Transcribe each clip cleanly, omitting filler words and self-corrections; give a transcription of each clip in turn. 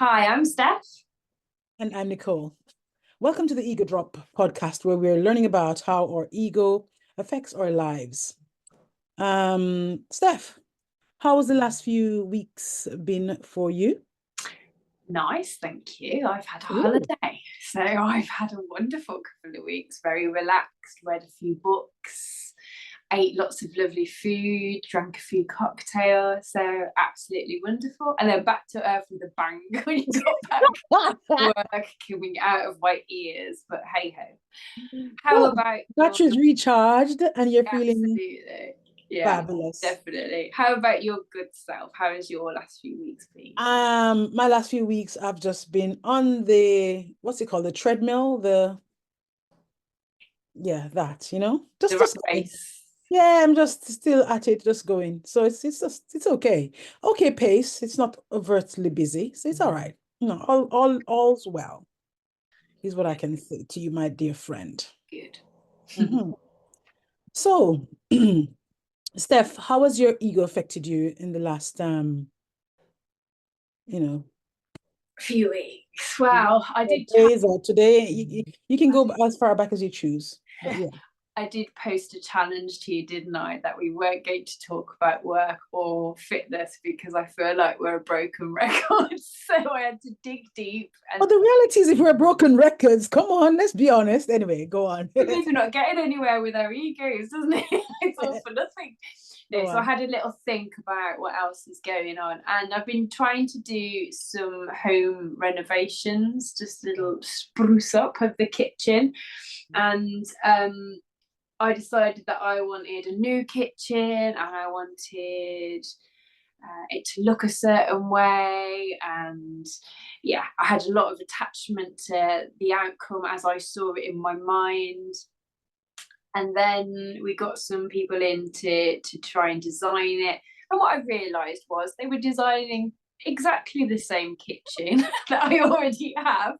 Hi, I'm Steph. And I'm Nicole. Welcome to the Ego Drop podcast, where we're learning about how our ego affects our lives. Steph, how has the last few weeks been for you? Nice, thank you. I've had a Ooh. holiday. So I've had a wonderful couple of weeks, very relaxed, read a few books, ate lots of lovely food, drank a few cocktails. So absolutely wonderful. And then back to earth with a bang when you got back. Work coming out of my ears, but hey ho. How Well, about your battery's recharged and you're feeling absolutely? Yeah, fabulous. definitely. How about your good self? How has your last few weeks been? My last few weeks, I've just been on the, what's it called? The treadmill, that, The rat just going. race. Yeah, I'm just still at it, just going. So it's okay. Okay pace. It's not overtly busy, so it's all right. No, all's well, is what I can say to you, my dear friend. Good. Mhm. So, Steph, how has your ego affected you in the last you know, Few weeks. Wow, I did. days or today? You can go as far back as you choose. But yeah. I did post a challenge to you, didn't I? That we weren't going to talk about work or fitness because I feel like we're a broken record. So I had to dig deep and But the reality is, if we're broken records, come on, let's be honest. Anyway, go on. it means we're not getting anywhere with our egos, doesn't it? It's all for nothing. No, Go so I on. had a little think about what else is going on, and I've been trying to do some home renovations, just a little spruce up of the kitchen, and I decided that I wanted a new kitchen and I wanted it to look a certain way. And yeah, I had a lot of attachment to the outcome as I saw it in my mind. And then we got some people in to try and design it. And what I realised was they were designing exactly the same kitchen that I already have,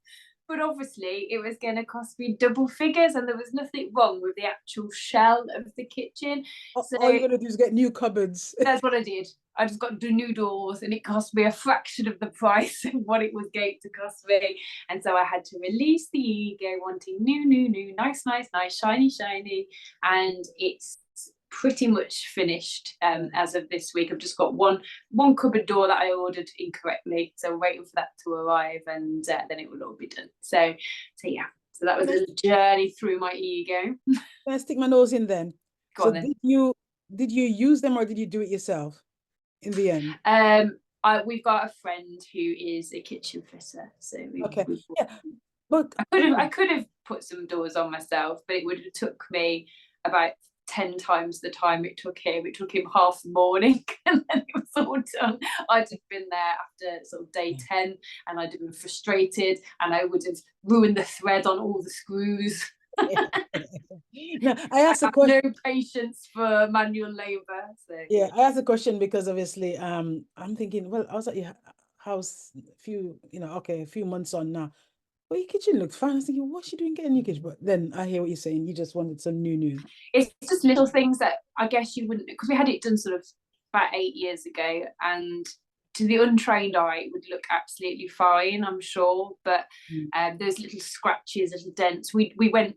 but obviously it was going to cost me double figures, and there was nothing wrong with the actual shell of the kitchen. So All you're gonna do is get new cupboards. that's what I did. I just got new doors, and it cost me a fraction of the price of what it was going to cost me. And so I had to release the ego, wanting new, nice, shiny. And it's pretty much finished as of this week. I've just got one cupboard door that I ordered incorrectly, so I'm waiting for that to arrive, and then it will all be done. So yeah. So that was a little journey through my ego. Can I stick my nose in then? Go So on then. did you use them or did you do it yourself in the end? We've got a friend who is a kitchen fitter, so Okay. Yeah. But I could have put some doors on myself, but it would have took me about 10 times the time it took him. It took him half the morning and then it was all done. I'd have been there after sort of day 10 and I'd have been frustrated and I would have ruined the thread on all the screws. no, I asked I a have question. no patience for manual labor. So Yeah, I asked a question because obviously I'm thinking, well, I was at your house a few months on now. Well, your kitchen looked fine. I was thinking, what's she doing getting a new kitchen? But then I hear what you're saying. You just wanted some new. it's just little things that I guess you wouldn't, because we had it done sort of about 8 years ago, and to the untrained eye it would look absolutely fine, I'm sure, but Mm. those little scratches, little dents, we went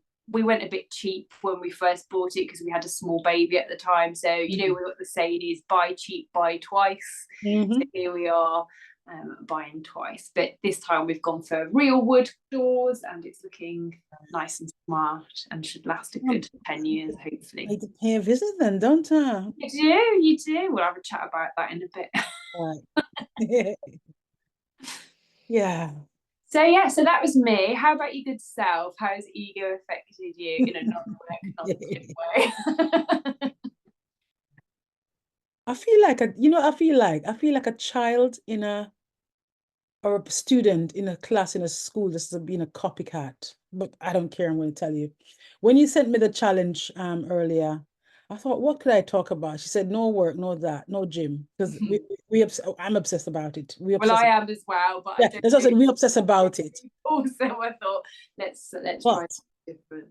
a bit cheap when we first bought it because we had a small baby at the time. So what the saying is, buy cheap, buy twice. So Mm-hmm. here we are, buying twice, but this time we've gone for real wood doors and it's looking nice and smart and should last a good 10 years hopefully. I need to pay a visit then, don't I? You do. We'll have a chat about that in a bit. Right. Yeah. So yeah, so that was me. How about your good self? How has ego affected you in a non-work, non-tip way? I feel like I feel like a child in a or a student in a class in a school that's being a copycat. But I don't care, I'm going to tell you. When you sent me the challenge earlier, I thought, what could I talk about? She said, no work, no that, no gym. Because I'm obsessed about it. We Well, I obsess. am as well, but I Yeah, don't that's what I do said. We obsess about it. it. Also, I thought let's try But different.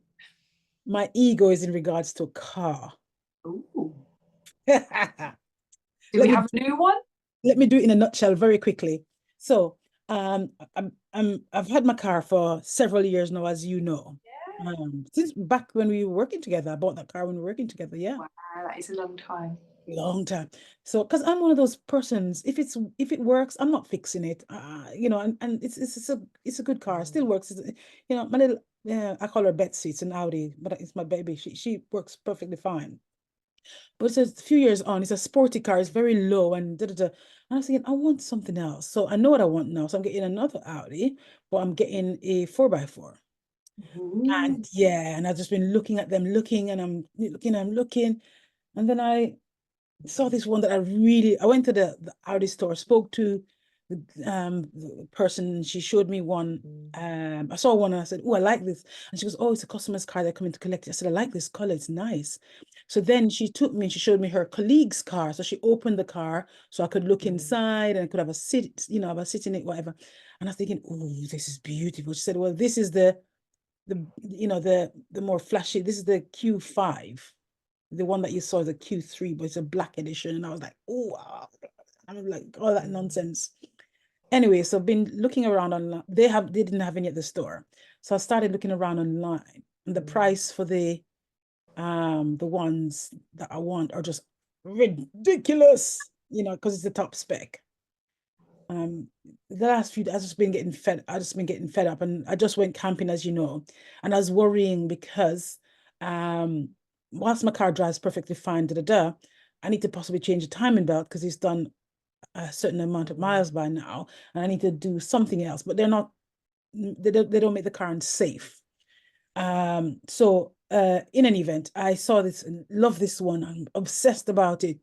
my ego is in regards to a car. Ooh. let Do we me have a new one? let me do it in a nutshell very quickly. So I've had my car for several years now, as you know. Yeah. Since back when we were working together, I bought that car when we were working together. Yeah, Wow, that is a long time. long time. So, because I'm one of those persons, if it works, I'm not fixing it. You know, and it's a good car. It still works. You know, my little yeah, I call her Betsy. It's an Audi, but it's my baby. She works perfectly fine. But it's a few years on. It's a sporty car. It's very low and da da da. And I was thinking, I want something else. So I know what I want now. So I'm getting another Audi, but I'm getting a 4x4. And Ooh. yeah, and I've just been looking at them, looking, and I'm looking. And then I saw this one that I went to the Audi store, spoke to the person, she showed me one. I saw one and I said, oh, I like this. And she goes, oh, it's a customer's car, they're coming to collect it. I said, I like this color, it's nice. So then she took me and she showed me her colleague's car. So she opened the car so I could look inside and I could have a sit, you know, have a sit in it, whatever. And I was thinking, oh, this is beautiful. She said, well, this is the more flashy, this is the Q5, the one that you saw, the Q3, but it's a black edition. And I was like, oh, wow. I'm like, all that nonsense. Anyway, so I've been looking around online. They didn't have any at the store. So I started looking around online. And the price for the ones that I want are just ridiculous, you know, because it's the top spec. Um, the last few days, I've just been getting fed up, and I just went camping, as you know, and I was worrying because um whilst my car drives perfectly fine, I need to possibly change the timing belt because it's done a certain amount of miles by now, and I need to do something else, but they don't make the car unsafe. So in an event, I saw this and love this one. I'm obsessed about it.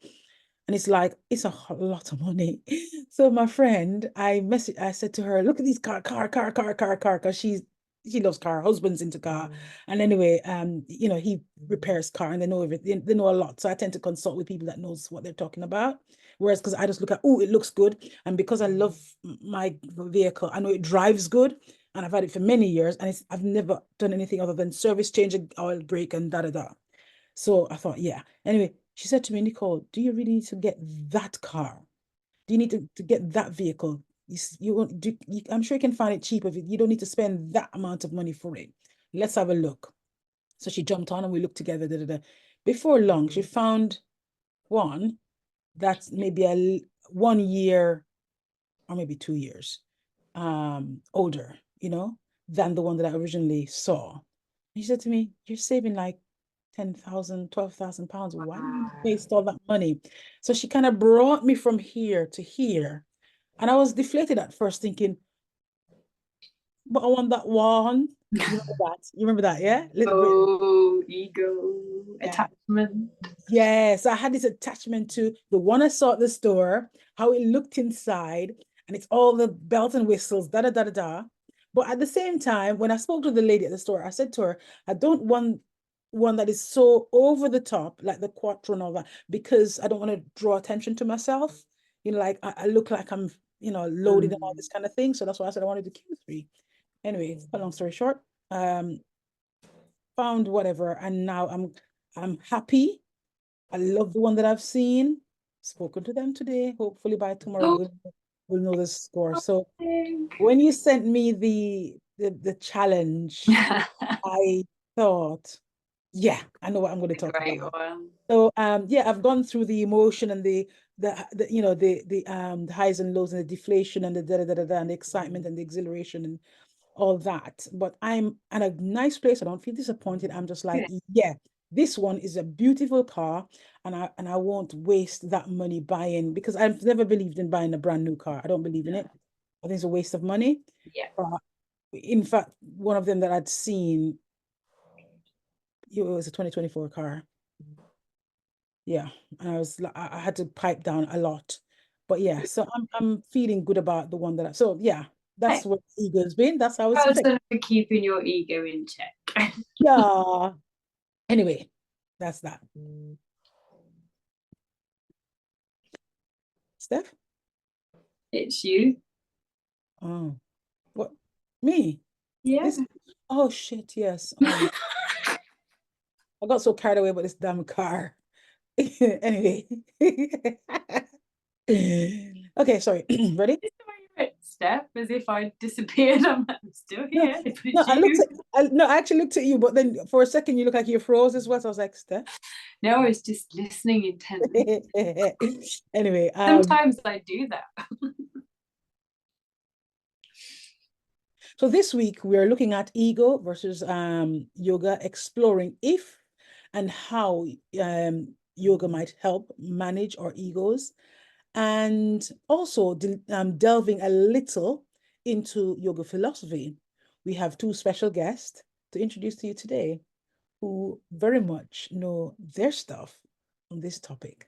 And it's like, it's a lot of money. So my friend, I said to her, look at these car, because she loves car, husband's into car. And anyway, you know, he repairs car and they know everything, they know a lot. So I tend to consult with people that knows what they're talking about. Whereas because I just look at, oh, it looks good. And because I love my vehicle, I know it drives good and I've had it for many years, and I've never done anything other than service, change an oil, brake, and da da da. So I thought, yeah. Anyway, she said to me, Nicole, do you really need to get that car? Do you need to get that vehicle? You won't do, I'm sure you can find it cheaper. You don't need to spend that amount of money for it. Let's have a look. So she jumped on and we looked together. Da, da, da. Before long, she found one that's maybe 1 year or maybe 2 years older, you know, than the one that I originally saw. And she said to me, you're saving like 10,000, 12,000 pounds. Why do you Wow. waste all that money? So she kind of brought me from here to here. And I was deflated at first, thinking, but I want that one. You remember that? You remember that, yeah? Little Britain. Oh, ego, Yeah. attachment. Yes, I had this attachment to the one I saw at the store, how it looked inside, and it's all the bells and whistles, da da da da da. But at the same time, when I spoke to the lady at the store, I said to her, I don't want one that is so over the top, like the Quattro and all that, because I don't want to draw attention to myself. You know, like I look like I'm, you know, loaded and all this kind of thing. So that's why I said I wanted the Q3. Anyway, a long story short, found whatever, and now I'm happy. I love the one that I've seen. Spoken to them today. Hopefully by tomorrow Oh, we'll know the score. So thank- when you sent me the challenge, I thought, yeah, I know what I'm going to a talk great about. one. So yeah, I've gone through the emotion and the you know the highs and lows and the deflation and the da da da da da and the excitement and the exhilaration and all that. But I'm at a nice place. I don't feel disappointed. I'm just like, Good. yeah, this one is a beautiful car, and I won't waste that money buying, because I've never believed in buying a brand new car. I don't believe in it. I think it's a waste of money. Yeah. In fact, one of them that I'd seen, it was a 2024 car. Yeah, and I was like, I had to pipe down a lot. But yeah, so I'm feeling good about the one that so yeah, that's Hey, what ego's been. That's how it's well affected. done for keeping your ego in check. Yeah. Anyway, that's that. Steph? It's you. Oh, what? Me? Yeah. This? Oh shit, yes. Oh, I got so carried away by this damn car. Anyway. Okay, sorry. Ready? It's the way it is. Steph, as if I disappeared. I'm still here. I actually looked at you, but then for a second you look like you froze as well. So I was like, Steph. No, I was just listening intently. Anyway, sometimes I do that. So this week we are looking at ego versus yoga, exploring if and how yoga might help manage our egos, and also delving a little into yoga philosophy. We have two special guests to introduce to you today who very much know their stuff on this topic.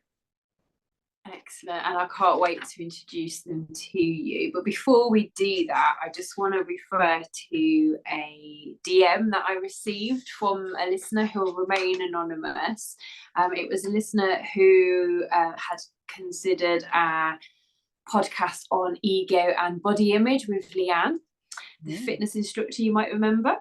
Excellent, and I can't wait to introduce them to you. But before we do that, I just want to refer to a DM that I received from a listener who will remain anonymous. It was a listener who had considered a podcast on ego and body image with Leanne, the fitness instructor you might remember.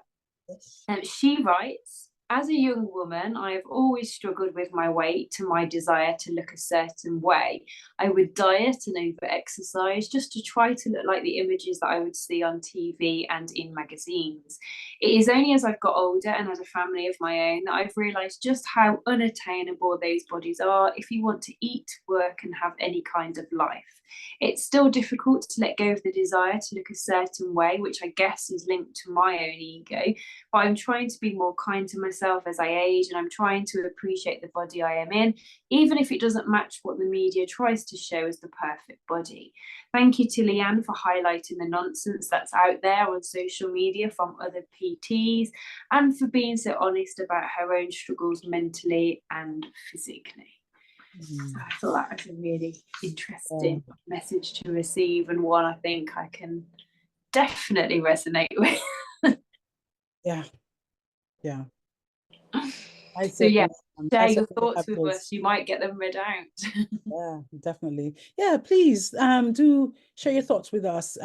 Yes. And she writes, as a young woman, I have always struggled with my weight and my desire to look a certain way. I would diet and over-exercise just to try to look like the images that I would see on TV and in magazines. It is only as I've got older and had a family of my own that I've realised just how unattainable those bodies are if you want to eat, work and have any kind of life. It's still difficult to let go of the desire to look a certain way, which I guess is linked to my own ego, but I'm trying to be more kind to myself as I age, and I'm trying to appreciate the body I am in, even if it doesn't match what the media tries to show as the perfect body. Thank you to Leanne for highlighting the nonsense that's out there on social media from other PTs, and for being so honest about her own struggles mentally and physically. So I thought that was a really interesting message to receive, and one I think I can definitely resonate with. Yeah. So yeah, share your thoughts with us. You might get them read out. Yeah, definitely. Yeah, please do share your thoughts with us.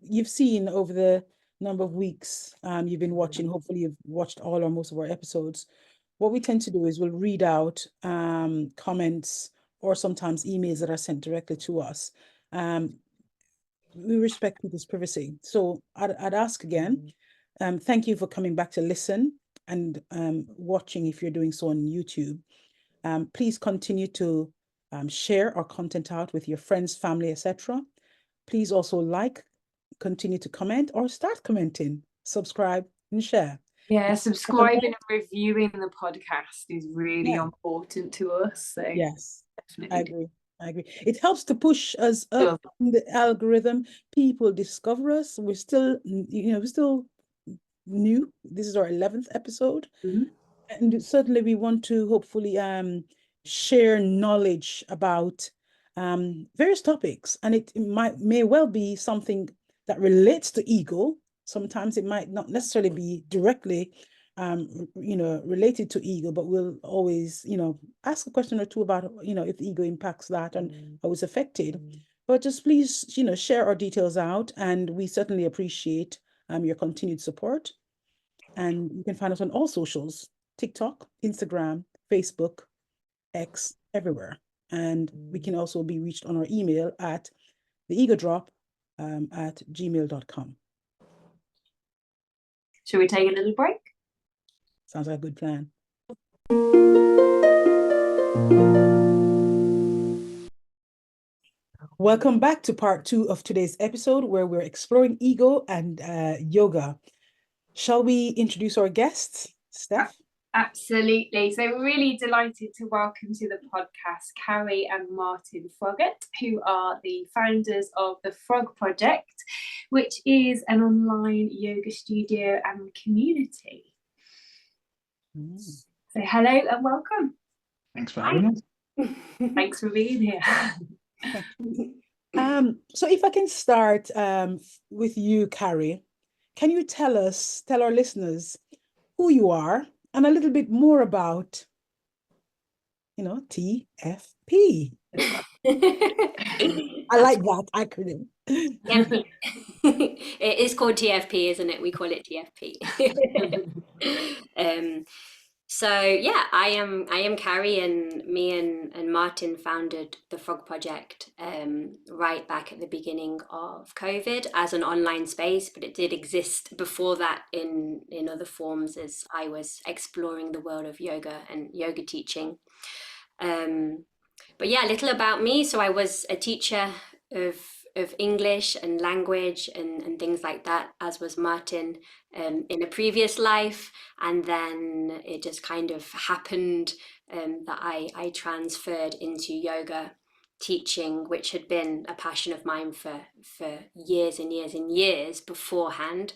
You've seen over the number of weeks you've been watching, hopefully you've watched all or most of our episodes. What we tend to do is we'll read out comments or sometimes emails that are sent directly to us. We respect people's privacy. So I'd ask again, thank you for coming back to listen and watching if you're doing so on YouTube. Please continue to share our content out with your friends, family, etc. Please also continue to comment or start commenting, subscribe and share. Yeah, subscribing and reviewing the podcast is really important to us. So yes, definitely. I agree. It helps to push us up in the algorithm. People discover us. We're still, we're still new. This is our 11th episode. And certainly we want to hopefully share knowledge about various topics. And it may well be something that relates to ego. Sometimes it might not necessarily be directly related to ego, but we'll always, ask a question or two about, if the ego impacts that and how it's affected. But just please, share our details out, and we certainly appreciate your continued support. And you can find us on all socials: TikTok, Instagram, Facebook, X, everywhere. And we can also be reached on our email at theegodrop@gmail.com. Shall we take a little break? Sounds like a good plan. Welcome back to part 2 of today's episode, where we're exploring ego and yoga. Shall we introduce our guests, Steph? Absolutely. So we're really delighted to welcome to the podcast Carrie and Martin Froggatt, who are the founders of the Frog Project, which is an online yoga studio and community. So hello and welcome. Thanks for having us. Thanks for being here. So if I can start with you, Carrie, can you tell our listeners who you are and a little bit more about, TFP? I like that acronym. Yeah. It is called TFP, isn't it? We call it TFP. So yeah, I am Carrie, and me and Martin founded the Frog Project right back at the beginning of COVID as an online space, but it did exist before that in other forms as I was exploring the world of yoga and yoga teaching. But yeah, a little about me. So I was a teacher of English and language and things like that, as was Martin, in a previous life. And then it just kind of happened that I transferred into yoga teaching, which had been a passion of mine for years and years and years beforehand.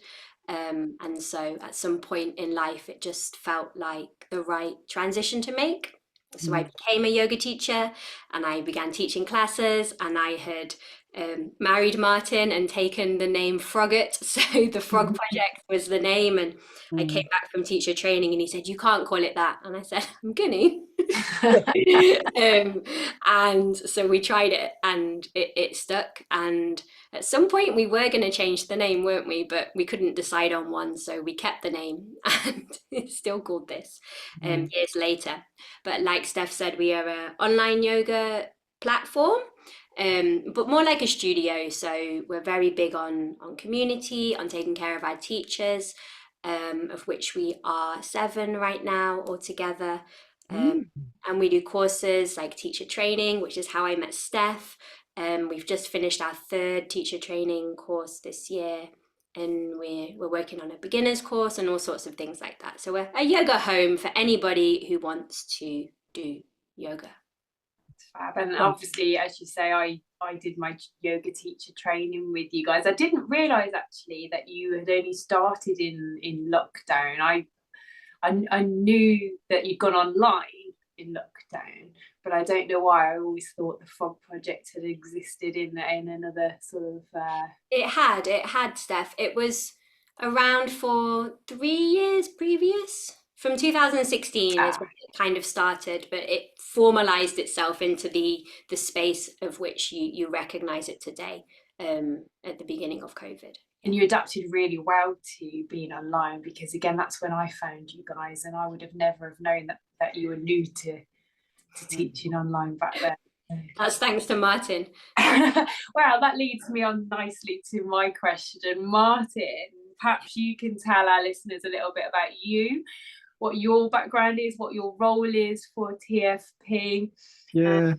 And so at some point in life, it just felt like the right transition to make. So I became a yoga teacher and I began teaching classes, and I had married Martin and taken the name Frogget. So the Frog Project was the name. And I came back from teacher training and he said, "You can't call it that." And I said, "I'm gonna." And so we tried it and it stuck. And at some point we were going to change the name, weren't we? But we couldn't decide on one. So we kept the name and it's still called this years later. But like Steph said, we are an online yoga platform, but more like a studio. So we're very big on community, on taking care of our teachers, of which we are 7 right now altogether. And we do courses like teacher training, which is how I met Steph. We've just finished our 3rd teacher training course this year, and we're working on a beginner's course and all sorts of things like that. So we're a yoga home for anybody who wants to do yoga. Fab. And obviously, as you say, I did my yoga teacher training with you guys. I didn't realise actually that you had only started in lockdown. I knew that you'd gone online in lockdown, but I don't know why I always thought the Frog Project had existed in another sort of It had, Steph. It was around for 3 years previous. From 2016 is when it kind of started, but it formalized itself into the space of which you recognize it today, at the beginning of COVID. And you adapted really well to being online, because again, that's when I found you guys, and I would have never have known that you were new to teaching online back then. That's thanks to Martin. Well, that leads me on nicely to my question. Martin, perhaps you can tell our listeners a little bit about you, what your background is, what your role is for TFP. Yeah,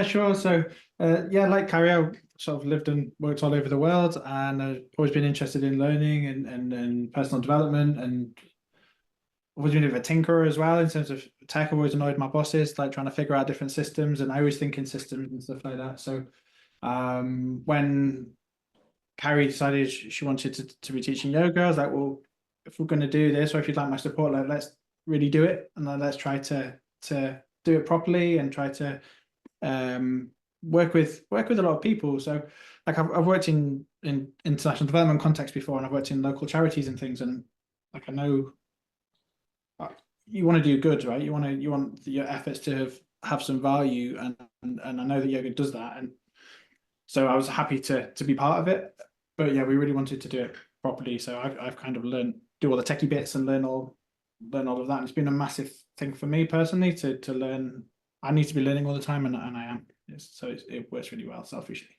sure. So, like Carrie, I sort of lived and worked all over the world, and I've always been interested in learning and personal development, and I've always been a bit of a tinkerer as well in terms of tech. I've always annoyed my bosses, like trying to figure out different systems, and I always think in systems and stuff like that. So, when Carrie decided she wanted to be teaching yoga, I was like, well, if we're going to do this, or if you'd like my support, like, let's really do it, and then let's try to do it properly and try to work with a lot of people. So like I've worked in international development context before, and I've worked in local charities and things, and like I know you want to do good, right? You want your efforts to have some value, and I know that yoga does that, and so I was happy to be part of it. But yeah, we really wanted to do it properly, so I've kind of do all the techie bits and learn all of that. And it's been a massive thing for me personally to learn. I need to be learning all the time, and I am. So it works really well, selfishly.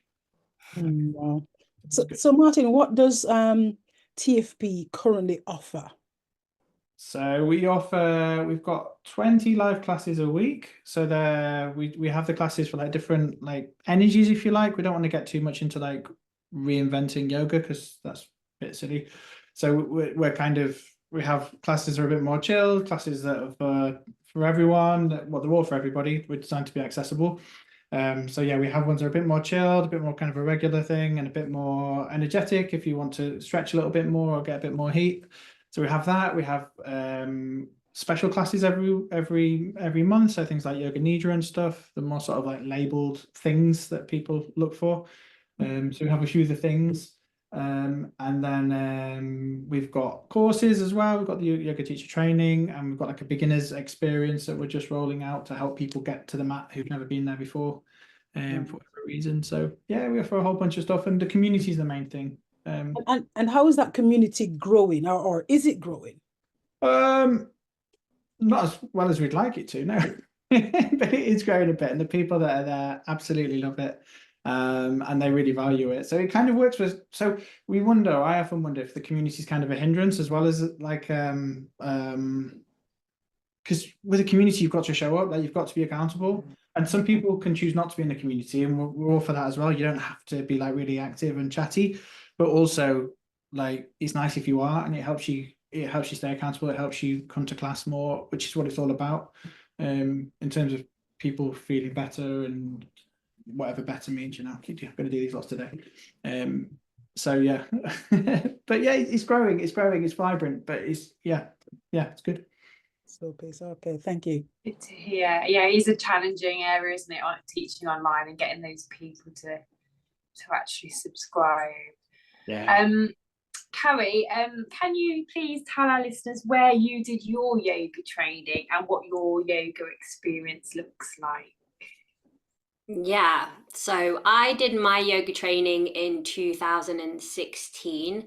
Wow. So Martin, what does TFP currently offer? So we've got 20 live classes a week. So we have the classes for like different like energies, if you like. We don't want to get too much into like reinventing yoga, because that's a bit silly. So we have classes that are a bit more chill, classes that are for everyone. Well, they're all for everybody. We're designed to be accessible. So yeah, we have ones that are a bit more chilled, a bit more kind of a regular thing, and a bit more energetic if you want to stretch a little bit more or get a bit more heat. So we have that. We have special classes every month. So things like yoga nidra and stuff, the more sort of like labeled things that people look for. So we have a few of the things. And then we've got courses as well. We've got the yoga teacher training, and we've got like a beginner's experience that we're just rolling out to help people get to the mat who've never been there before, for whatever reason. So yeah, we offer a whole bunch of stuff, and the community is the main thing. And how is that community growing, or is it growing? not as well as we'd like it to, no. But it is growing a bit, and the people that are there absolutely love it. And they really value it. So it kind of works with, so we wonder, I often wonder if the community is kind of a hindrance as well as like because with a community you've got to show up, like you've got to be accountable. And some people can choose not to be in the community, and we're all for that as well. You don't have to be like really active and chatty, but also like it's nice if you are, and it helps you stay accountable, it helps you come to class more, which is what it's all about. In terms of people feeling better and whatever better means, you know, I'm gonna do these lots today. So yeah. But yeah, it's growing, it's vibrant, but it's it's good. So peace. Okay, thank you. Good to hear. Yeah, it's a challenging area, isn't it? Teaching online and getting those people to actually subscribe. Yeah. Carrie, can you please tell our listeners where you did your yoga training and what your yoga experience looks like? Yeah, so I did my yoga training in 2016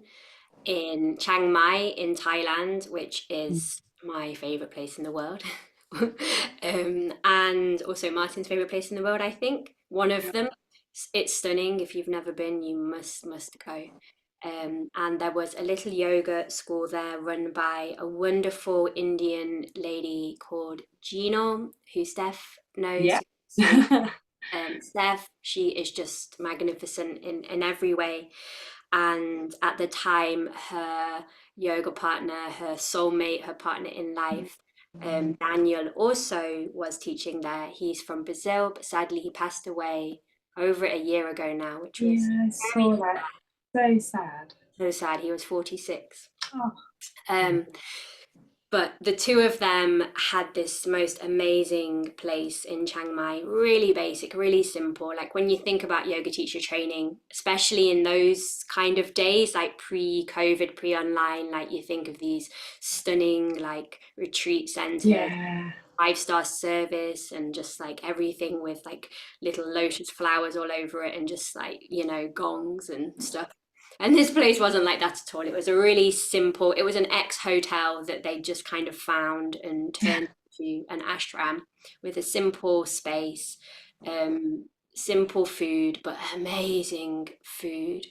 in Chiang Mai in Thailand, which is my favorite place in the world. And also Martin's favorite place in the world, I think. One of them. It's stunning. If you've never been, you must go. And there was a little yoga school there run by a wonderful Indian lady called Gino, who Steph knows. Yeah. Steph, she is just magnificent in every way. And at the time, her yoga partner, her soulmate, her partner in life, Daniel, also was teaching there. He's from Brazil, but sadly he passed away over a year ago now, which was I saw that. So sad. So sad. He was 46. Oh. But the two of them had this most amazing place in Chiang Mai, really basic, really simple. Like when you think about yoga teacher training, especially in those kind of days, like pre-COVID, pre-online, like you think of these stunning like retreat centers, 5-star service, and just like everything with like little lotus flowers all over it and just like, you know, gongs and stuff. And this place wasn't like that at all. It was a really simple, it was an ex-hotel that they just kind of found and turned into an ashram with a simple space, simple food, but amazing food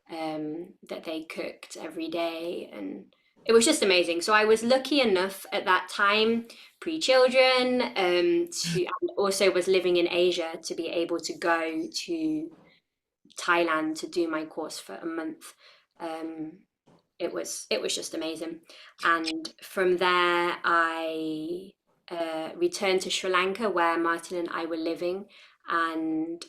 that they cooked every day. And it was just amazing. So I was lucky enough at that time, pre-children, and also was living in Asia, to be able to go to Thailand to do my course for a month. It was just amazing. And from there I returned to Sri Lanka, where Martin and I were living, and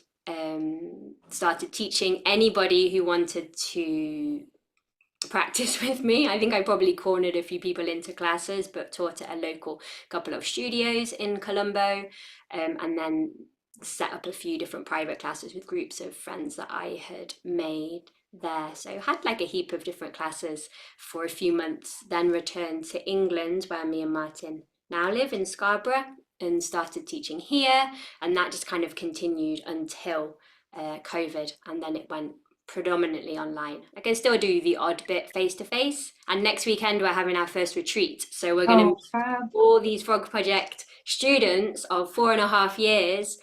started teaching anybody who wanted to practice with me. I think I probably cornered a few people into classes, but taught at a local couple of studios in Colombo, and then set up a few different private classes with groups of friends that I had made there. So had like a heap of different classes for a few months, then returned to England, where me and Martin now live in Scarborough, and started teaching here. And that just kind of continued until COVID, and then it went predominantly online. I can still do the odd bit face-to-face, and next weekend we're having our first retreat, so we're going to meet all these Frog Project students of 4.5 years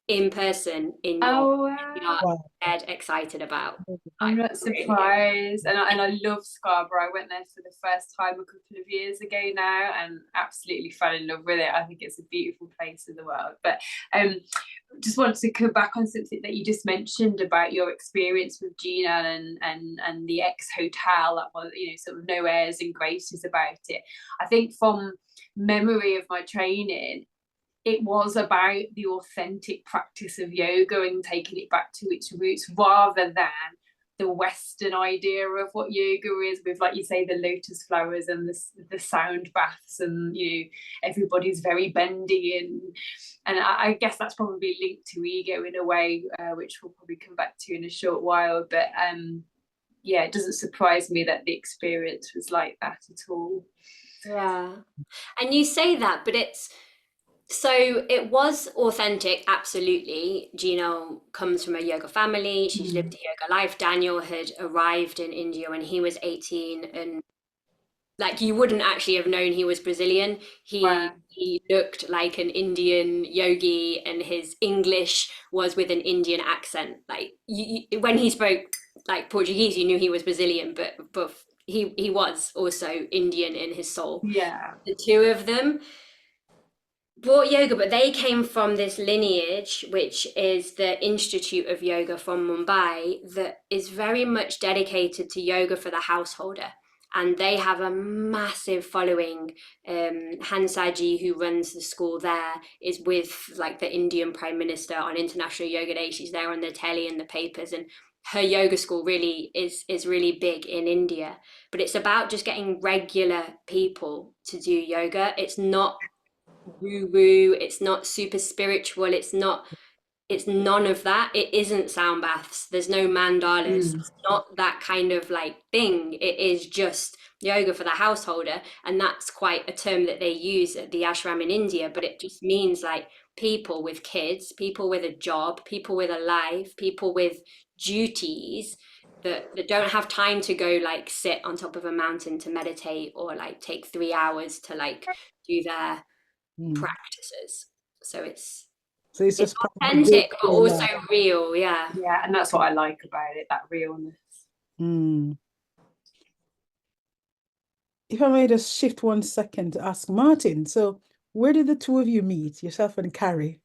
in person in dead excited about. I'm not surprised. And I love Scarborough. I went there for the first time a couple of years ago now and absolutely fell in love with it. I think it's a beautiful place in the world. But just wanted to come back on something that you just mentioned about your experience with Gina and the ex-hotel. That was, you know, sort of no airs and graces about it. I think from memory of my training, it was about the authentic practice of yoga and taking it back to its roots, rather than the Western idea of what yoga is, with, like you say, the lotus flowers and the sound baths, and, you know, everybody's very bendy, and I guess that's probably linked to ego in a way, which we'll probably come back to in a short while. But yeah, it doesn't surprise me that the experience was like that at all. Yeah, and you say that, but so it was authentic, absolutely. Gino comes from a yoga family. She's lived a yoga life. Daniel had arrived in India when he was 18 and like you wouldn't actually have known he was Brazilian. Wow. He looked like an Indian yogi, and his English was with an Indian accent. Like when he spoke like Portuguese, you knew he was Brazilian, but he was also Indian in his soul. Yeah. The two of them brought yoga, but they came from this lineage, which is the Institute of Yoga from Mumbai, that is very much dedicated to yoga for the householder. And they have a massive following. Hansaji, who runs the school there, is with like the Indian Prime Minister on International Yoga Day. She's there on the telly and the papers, and her yoga school really is really big in India. But it's about just getting regular people to do yoga. It's not woo woo, it's not super spiritual, it's none of that. It isn't sound baths, there's no mandalas, it's not that kind of like thing. It is just yoga for the householder, and that's quite a term that they use at the ashram in India, but it just means like people with kids, people with a job, people with a life, people with duties that don't have time to go like sit on top of a mountain to meditate, or like take 3 hours to like do their practices. So it's just part of the authentic but day-to-day also life. real. Yeah. Yeah, and that's what I like about it, that realness. If I may just shift 1 second to ask Martin, so where did the two of you meet, yourself and Carrie?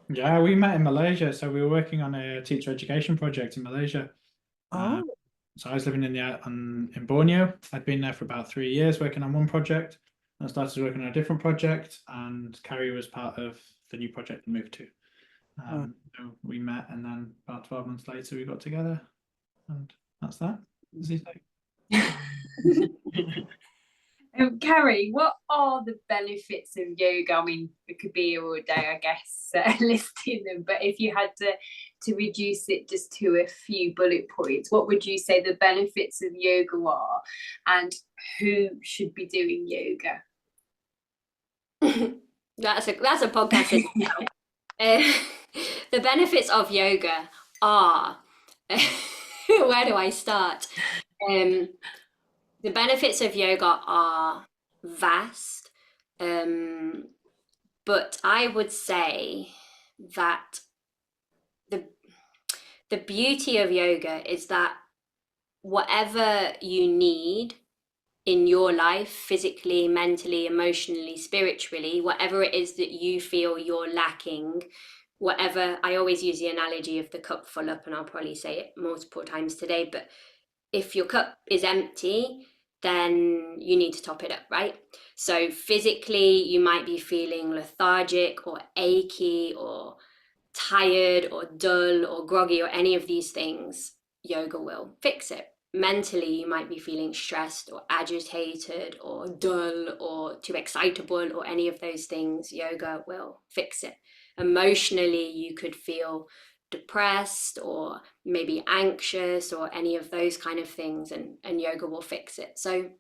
Yeah, we met in Malaysia. So we were working on a teacher education project in Malaysia. Oh, So I was living in Borneo. I'd been there for about 3 years working on one project. I started working on a different project, and Carrie was part of the new project we moved to. So we met, and then about 12 months later we got together, and that's that. As you say. Carrie, what are the benefits of yoga? I mean, it could be all day, I guess, listing them, but if you had to reduce it just to a few bullet points, what would you say the benefits of yoga are, and who should be doing yoga? That's a podcast in itself. The benefits of yoga are where do I start? The benefits of yoga are vast, but I would say that the beauty of yoga is that whatever you need in your life, physically, mentally, emotionally, spiritually, whatever it is that you feel you're lacking, whatever, I always use the analogy of the cup full up, and I'll probably say it multiple times today, but if your cup is empty, then you need to top it up, right? So physically, you might be feeling lethargic or achy or tired or dull or groggy or any of these things. Yoga will fix it. Mentally, you might be feeling stressed or agitated or dull or too excitable or any of those things. Yoga will fix it. Emotionally, you could feel depressed or maybe anxious or any of those kind of things, and yoga will fix it. So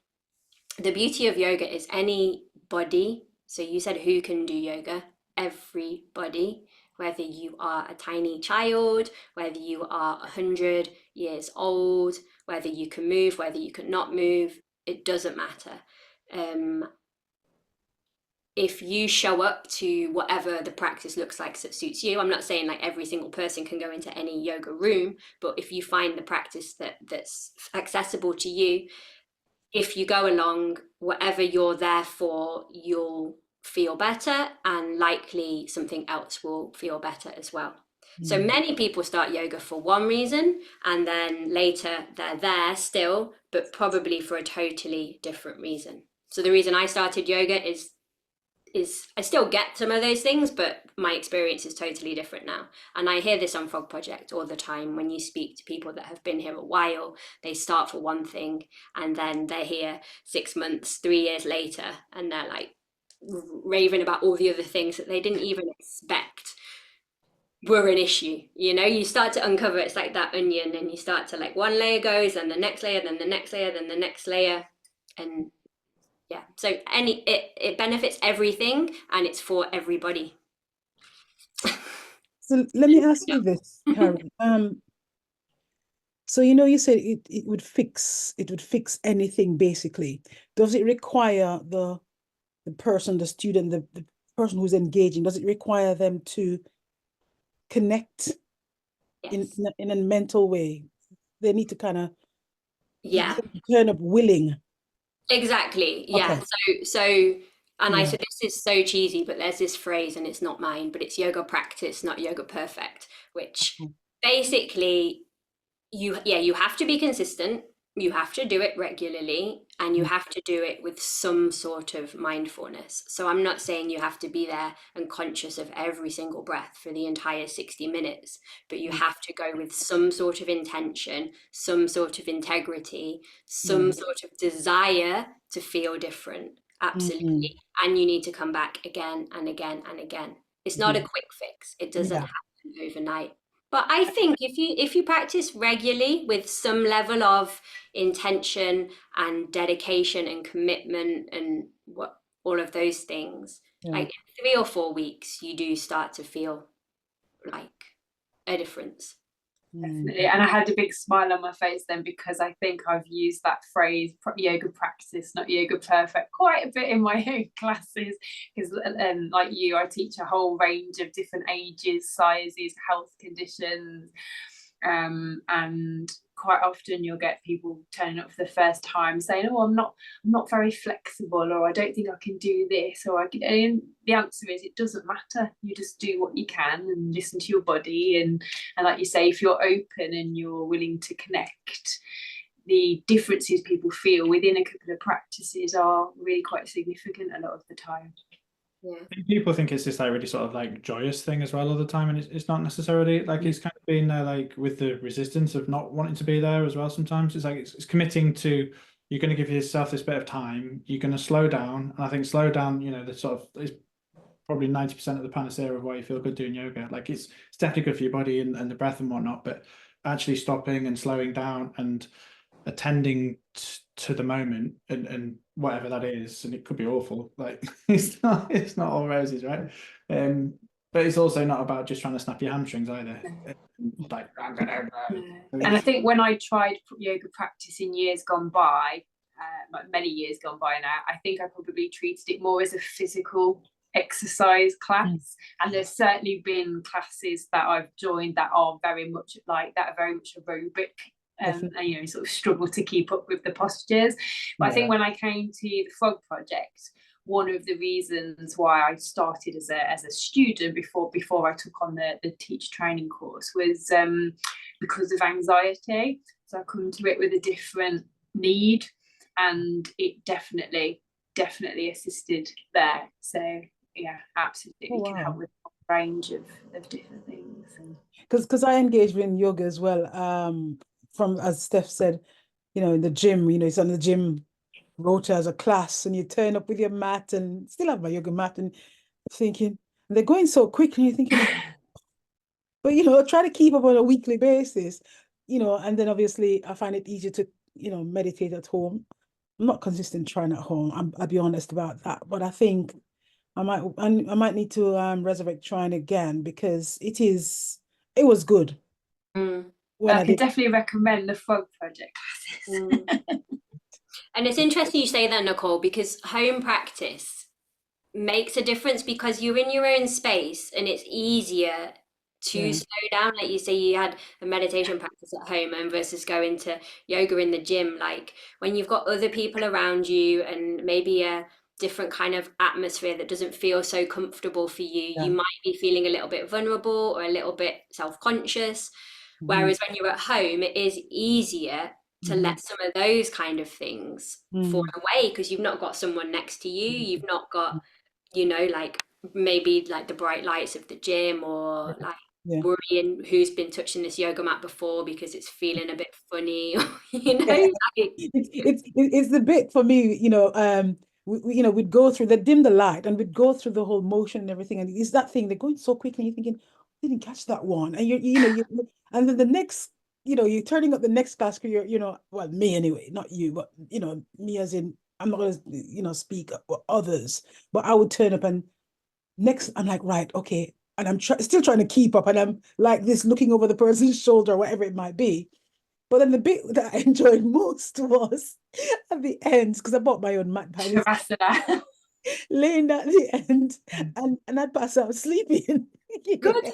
the beauty of yoga is anybody. So you said who can do yoga? Everybody. Whether you are a tiny child, whether you are 100 years old, whether you can move, whether you cannot move, it doesn't matter. If you show up to whatever the practice looks like that suits you, I'm not saying like every single person can go into any yoga room, but if you find the practice that's accessible to you, if you go along, whatever you're there for, you'll feel better, and likely something else will feel better as well. So many people start yoga for one reason, and then later they're there still, but probably for a totally different reason. So the reason I started yoga is I still get some of those things, but my experience is totally different now. And I hear this on Frog Project all the time. When you speak to people that have been here a while, they start for one thing, and then they're here 6 months, 3 years later, and they're like raving about all the other things that they didn't even expect were an issue. You know, you start to uncover, it's like that onion, and you start to like one layer goes, and the next layer, then the next layer, then the next layer, and yeah, so it benefits everything, and it's for everybody. So let me ask you this, Carrie. So, you know, you said it would fix anything basically. Does it require the person, the student, the person who's engaging, does it require them to connect in Yes. in a mental way? They need to kind of Yeah. turn up willing. Exactly. Yeah. Okay. So and I Yeah. said this is so cheesy, but there's this phrase and it's not mine, but it's yoga practice, not yoga perfect, which Okay. basically you have to be consistent, you have to do it regularly, and you Mm. have to do it with some sort of mindfulness. So I'm not saying you have to be there and conscious of every single breath for the entire 60 minutes, but you have to go with some sort of intention, some sort of integrity, some sort of desire to feel different. Absolutely. And you need to come back again and again and again. It's not a quick fix. It doesn't Yeah. happen overnight. But I think if you practice regularly with some level of intention and dedication and commitment and what all of those things, Yeah. like in 3 or 4 weeks, you do start to feel like a difference. Definitely. And I had a big smile on my face then, because I think I've used that phrase yoga practice, not yoga perfect, quite a bit in my own classes, because like you, I teach a whole range of different ages, sizes, health conditions, and quite often you'll get people turning up for the first time saying, oh, I'm not very flexible, or I don't think I can do this, or and the answer is it doesn't matter. You just do what you can and listen to your body, and like you say, if you're open and you're willing to connect, the differences people feel within a couple of practices are really quite significant a lot of the time. Yeah. People think it's this like really sort of like joyous thing as well all the time, and it's not necessarily. Like, it's kind of been there, like with the resistance of not wanting to be there as well. Sometimes it's like it's committing to, you're going to give yourself this bit of time, you're going to slow down, and I think slow down, you know, the sort of is probably 90% of the panacea of why you feel good doing yoga. Like, it's definitely good for your body and the breath and whatnot, but actually stopping and slowing down and attending to the moment and whatever that is, and it could be awful, like it's not all roses, right? But it's also not about just trying to snap your hamstrings either. Like, and I think when I tried yoga practice in years gone by, like many years gone by now, I think I probably treated it more as a physical exercise class. And there's certainly been classes that I've joined that are very much like that, are very much aerobic, and you know, sort of struggle to keep up with the postures. But I think when I came to the Frog Project, one of the reasons why I started as a student before I took on the teacher training course was because of anxiety. So I come to it with a different need, and it definitely assisted there. So yeah, absolutely can help with a range of different things. Because I engage in yoga as well. From, as Steph said, you know, in the gym, you know, it's on the gym rota as a class, and you turn up with your mat, and still have my yoga mat, and thinking, and they're going so quickly, you're thinking, but you know, try to keep up on a weekly basis, you know, and then obviously I find it easier to, you know, meditate at home. I'm not consistent trying at home. I'll be honest about that, but I think I might need to resurrect trying again, because it was good. When I could definitely recommend the Frog Project classes. And it's interesting you say that, Nicole, because home practice makes a difference because you're in your own space and it's easier to slow down. Like you say, you had a meditation practice at home and versus going to yoga in the gym. Like when you've got other people around you and maybe a different kind of atmosphere that doesn't feel so comfortable for you, you might be feeling a little bit vulnerable or a little bit self-conscious. Whereas when you're at home, it is easier to let some of those kind of things fall away because you've not got someone next to you. You've not got, you know, like maybe like the bright lights of the gym, or like worrying who's been touching this yoga mat before because it's feeling a bit funny, you know. Like, it's the bit for me, you know. You know, we'd go through the dim the light, and we'd go through the whole motion and everything, and it's that thing, they're going so quickly, you're thinking, I didn't catch that one, and you know, and then the next, you know, you're turning up the next class, you're, you know, well, me anyway, not you, but you know, me as in, I'm not gonna, you know, speak for others, but I would turn up, and next I'm like, right, okay, and I'm still trying to keep up, and I'm like this, looking over the person's shoulder, whatever it might be, But then the bit that I enjoyed most was at the end, because I bought my own mat. I was Shavasana. laying down at the end, and I'd pass out sleeping. Good.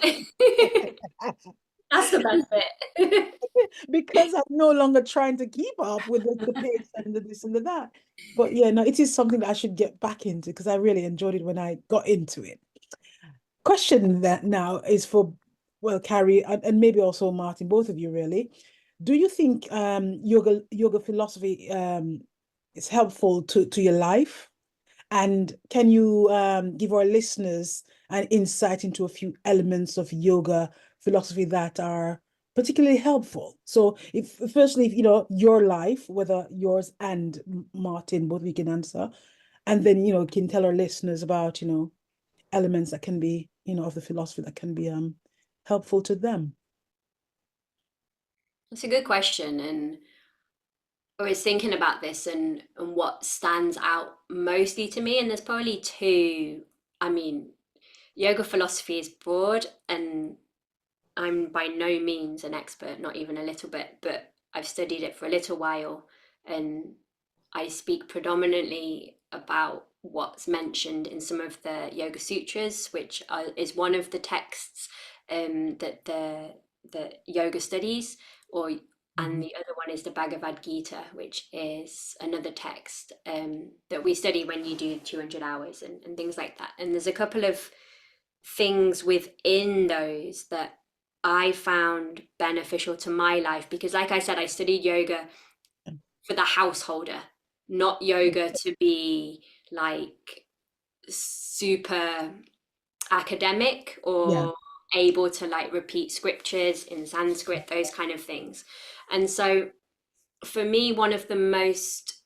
That's the best bit. Because I'm no longer trying to keep up with the pace and the this and the that. But yeah, no, it is something that I should get back into because I really enjoyed it when I got into it. Question that now is for, well, Carrie and maybe also Martin, both of you really. Do you think yoga philosophy is helpful to your life? And can you give our listeners an insight into a few elements of yoga philosophy that are particularly helpful? So, if firstly, you know, your life, whether yours and Martin, both we can answer, and then you know, can tell our listeners about you know elements that can be you know of the philosophy that can be helpful to them. That's a good question, and I was thinking about this and what stands out mostly to me, and there's probably two. I mean, yoga philosophy is broad, and I'm by no means an expert, not even a little bit, but I've studied it for a little while, and I speak predominantly about what's mentioned in some of the Yoga Sutras, which is one of the texts that the yoga studies, or and the other one is the Bhagavad Gita, which is another text that we study when you do 200 hours and things like that. And there's a couple of things within those that I found beneficial to my life because, like I said, I studied yoga for the householder, not yoga to be like super academic or able to like repeat scriptures in Sanskrit, those kind of things. And so for me, one of the most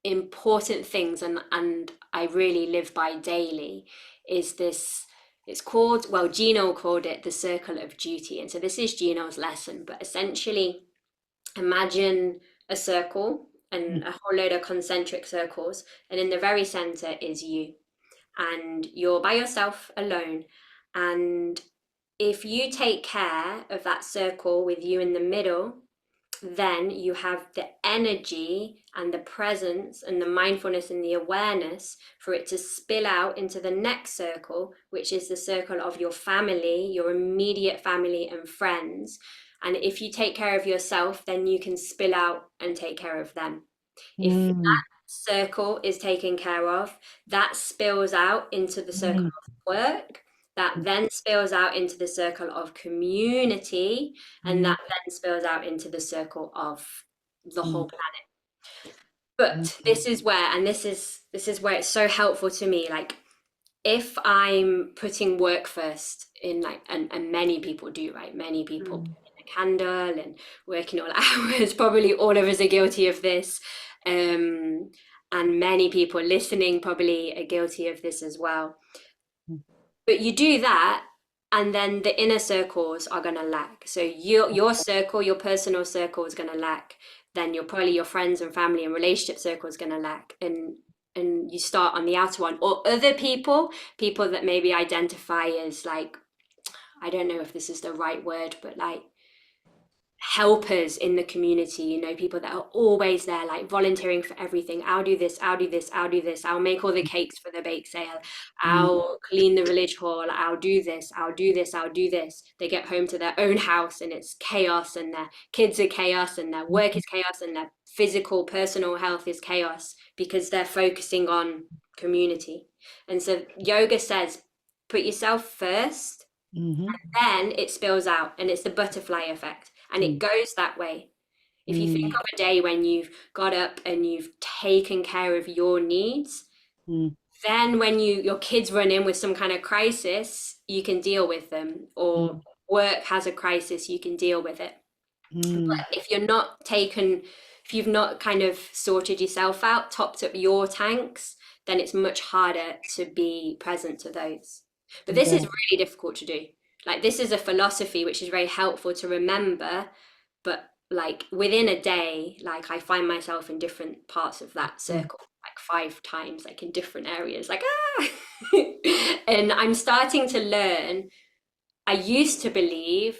important things and I really live by daily is this. It's called, well, Gino called it the circle of duty. And so this is Gino's lesson, but essentially imagine a circle and a whole load of concentric circles, and in the very center is you, and you're by yourself alone. And if you take care of that circle with you in the middle, then you have the energy and the presence and the mindfulness and the awareness for it to spill out into the next circle, which is the circle of your family, your immediate family and friends. And if you take care of yourself, then you can spill out and take care of them. If that circle is taken care of, that spills out into the circle of work, that then spills out into the circle of community, and that then spills out into the circle of the whole planet. But this is where, and this is where it's so helpful to me, like if I'm putting work first in like, and many people do, right? Many people put in a candle and working all hours, probably all of us are guilty of this. And many people listening probably are guilty of this as well. But you do that, and then the inner circles are going to lack. So your circle, your personal circle is going to lack. Then probably your friends and family and relationship circle is going to lack. And you start on the outer one, or other people that maybe identify as like, I don't know if this is the right word, but like helpers in the community, you know, people that are always there, like volunteering for everything. I'll do this, I'll do this, I'll do this, I'll make all the cakes for the bake sale, I'll clean the village hall, I'll do this, I'll do this, I'll do this. They get home to their own house and it's chaos, and their kids are chaos, and their work is chaos, and their physical personal health is chaos because they're focusing on community. And so yoga says put yourself first, and then it spills out, and it's the butterfly effect. And it goes that way. If you think of a day when you've got up and you've taken care of your needs, then when your kids run in with some kind of crisis, you can deal with them, or work has a crisis, you can deal with it. But if you've not kind of sorted yourself out, topped up your tanks, then it's much harder to be present to those. But this is really difficult to do. Like, this is a philosophy which is very helpful to remember, but like within a day, like I find myself in different parts of that circle, like 5 times, like in different areas, like and I'm starting to learn. I used to believe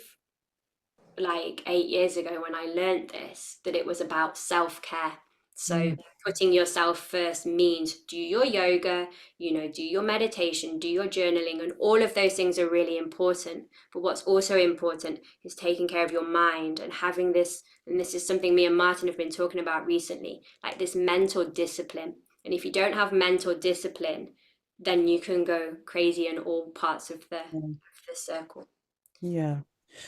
like 8 years ago when I learned this, that it was about self-care. So Mm. putting yourself first means do your yoga, do your meditation, do your journaling, and all of those things are really important. But what's also important is taking care of your mind and having this, and this is something me and Martin have been talking about recently, like this mental discipline. And if you don't have mental discipline, then you can go crazy in all parts of the circle. Yeah.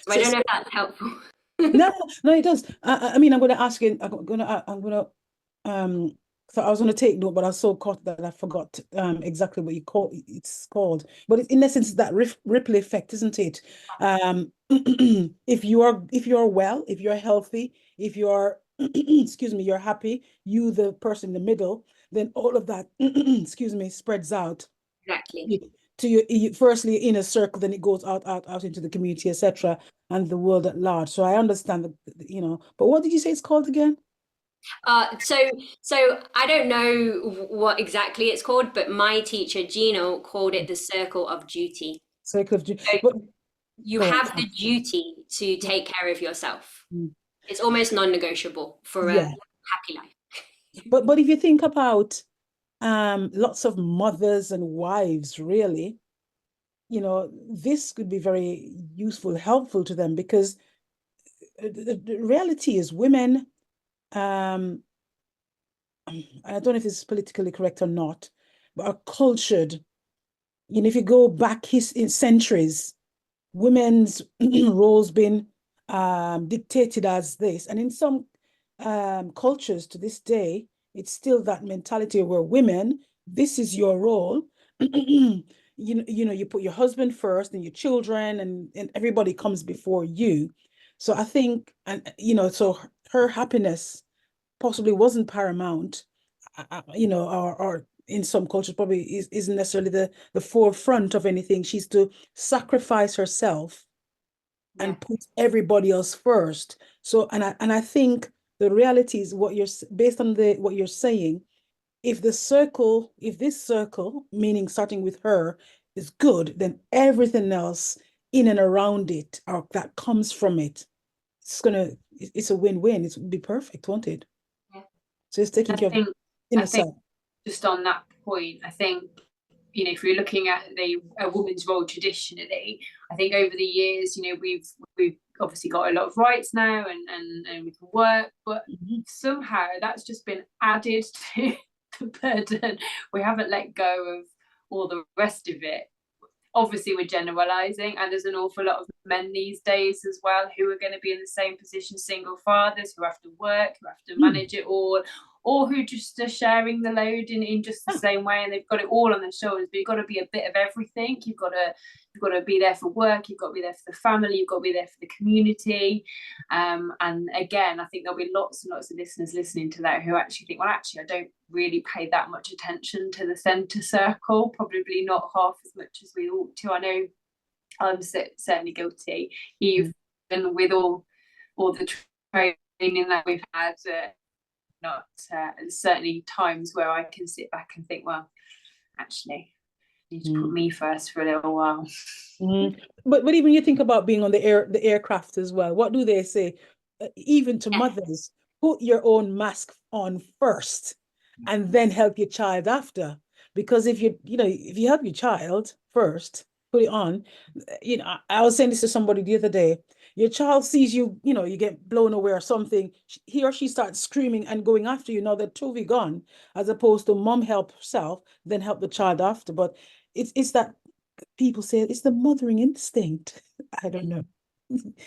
So I don't know if that's helpful. No, no, it does. I mean, I'm going to ask you. I'm going to. So I was going to take note, but I was so caught that I forgot exactly what it's called. But in essence, that ripple effect, isn't it? If you are well, if you're healthy, if you're excuse me, you're happy, you the person in the middle, then all of that excuse me spreads out. Exactly. To you firstly in a circle, then it goes out into the community, etc., and the world at large. So I understand that, but what did you say it's called again? So I don't know what exactly it's called, but my teacher Gino called it the circle of duty. Circle of duty. So But you have the duty to take care of yourself. Mm. It's almost non-negotiable for a yeah, happy life. but if you think about lots of mothers and wives, really, this could be very useful, helpful to them, because the reality is women, I don't know if this is politically correct or not, but are cultured. If you go back in centuries, women's roles been dictated as this, and in some cultures to this day, it's still that mentality where women, this is your role. You put your husband first and your children, and everybody comes before you. So I think, and so her happiness possibly wasn't paramount, or in some cultures probably isn't necessarily the forefront of anything. She's to sacrifice herself and put everybody else first. So, and I think the reality is based on what you're saying, if this circle, meaning starting with her, is good, then everything else in and around it, or that comes from it, it's a win-win. It would be perfect, won't it? Yeah. So it's taking care of inner self. Just on that point, I think, if you're looking at a woman's role traditionally, I think over the years, we've obviously got a lot of rights now, and we can work, but somehow that's just been added to the burden. We haven't let go of all the rest of it. Obviously, we're generalizing, and there's an awful lot of men these days as well who are going to be in the same position, single fathers who have to work, who have to manage it all, or who just are sharing the load in just the same way, and they've got it all on their shoulders. But you've got to be a bit of everything. You've got to be there for work, you've got to be there for the family, you've got to be there for the community. And again, I think there'll be lots and lots of listeners listening to that who actually think, well, actually, I don't really pay that much attention to the centre circle, probably not half as much as we ought to. I know I'm certainly guilty, even with all the training that we've had. Not certainly times where I can sit back and think, well, actually, you need to put me first for a little while. But even you think about being on the aircraft as well. What do they say? Even to mothers, put your own mask on first, and then help your child after. Because if you help your child first, put it on. I was saying this to somebody the other day. Your child sees you, you get blown away or something, he or she starts screaming and going after you. Now they're totally gone, as opposed to mom help herself, then help the child after. But it's that people say it's the mothering instinct. I don't know.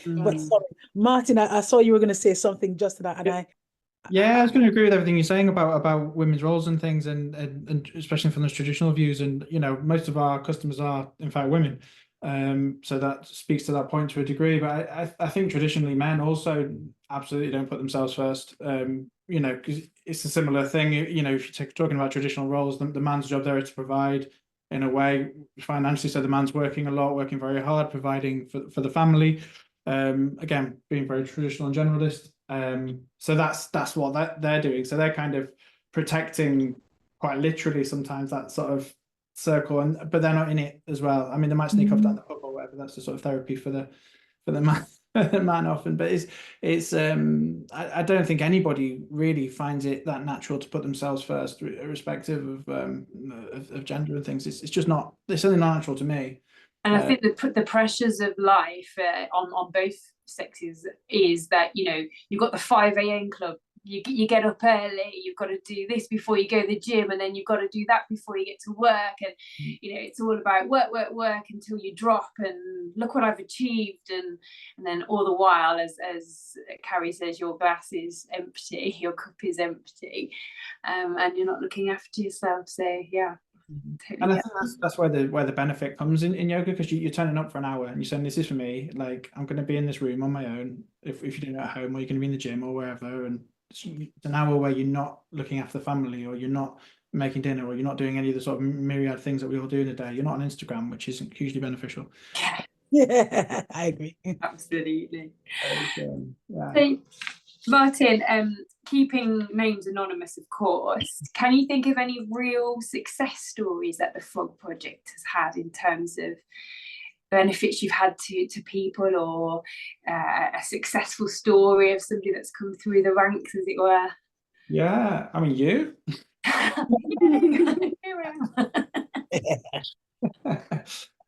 But sorry, Martin, I saw you were going to say something just to that, and I was going to agree with everything you're saying about women's roles and things, and especially from those traditional views. And most of our customers are in fact women, so that speaks to that point to a degree. But I think traditionally men also absolutely don't put themselves first. Because it's a similar thing. If you're talking about traditional roles, the man's job there is to provide, in a way, financially. So the man's working a lot, working very hard, providing for the family. Again, being very traditional and generalist. So that's what they're doing. So they're kind of protecting, quite literally sometimes, that sort of circle, but they're not in it as well. I mean, they might sneak off down the pub or whatever. That's the sort of therapy for the for the man. The man often, but it's I don't think anybody really finds it that natural to put themselves first, irrespective of gender and things. It's just not. It's certainly not natural to me. And I think the pressures of life on both sexes is that, you know, you've got the 5 a.m. club. You get up early, you've got to do this before you go to the gym, and then you've got to do that before you get to work, and you know, it's all about work until you drop, and look what I've achieved, and then all the while, as Carrie says, your glass is empty, your cup is empty, and you're not looking after yourself. So yeah. And I think that's where the benefit comes in yoga, because you're turning up for an hour and you're saying, this is for me, like I'm going to be in this room on my own, if you're doing it at home, or you're going to be in the gym or wherever, and it's an hour where you're not looking after the family, or you're not making dinner, or you're not doing any of the sort of myriad things that we all do in a day. You're not on Instagram, which isn't hugely beneficial. Yeah, I agree. Absolutely. Yeah. So, Martin, keeping names anonymous, of course, can you think of any real success stories that the Frog Project has had in terms of benefits you've had to people, or a successful story of somebody that's come through the ranks, as it were? Yeah, I mean, you.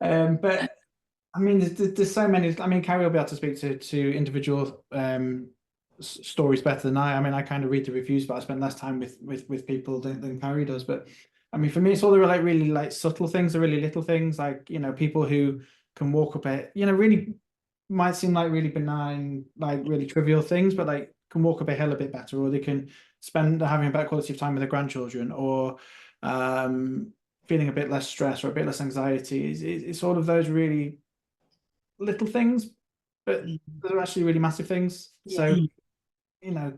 But I mean, there's so many. I mean, Carrie will be able to speak to individual stories better than I. I mean, I kind of read the reviews, but I spend less time with people than Carrie does. But I mean, for me, it's all the really like subtle things, the really little things, like, you know, people who can walk up it, you know, really might seem like really benign, like really trivial things, but like can walk up a hill a bit better, or they can spend having a better quality of time with their grandchildren, or feeling a bit less stress or a bit less anxiety. It's all of those really little things, but they're actually really massive things. Yeah. So, you know,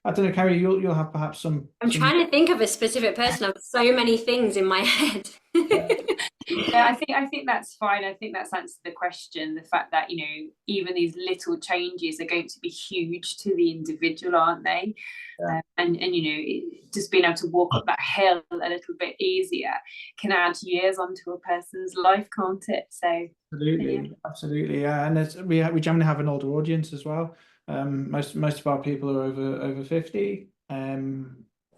I don't know, Carrie, you'll have perhaps some. I'm trying to think of a specific person. I have so many things in my head. Yeah, I think that's fine. I think that's answered the question. The fact that, you know, even these little changes are going to be huge to the individual, aren't they? Yeah. And you know, just being able to walk up that hill a little bit easier can add years onto a person's life, can't it? So Absolutely, yeah. And we generally have an older audience as well. Most of our people are over 50. I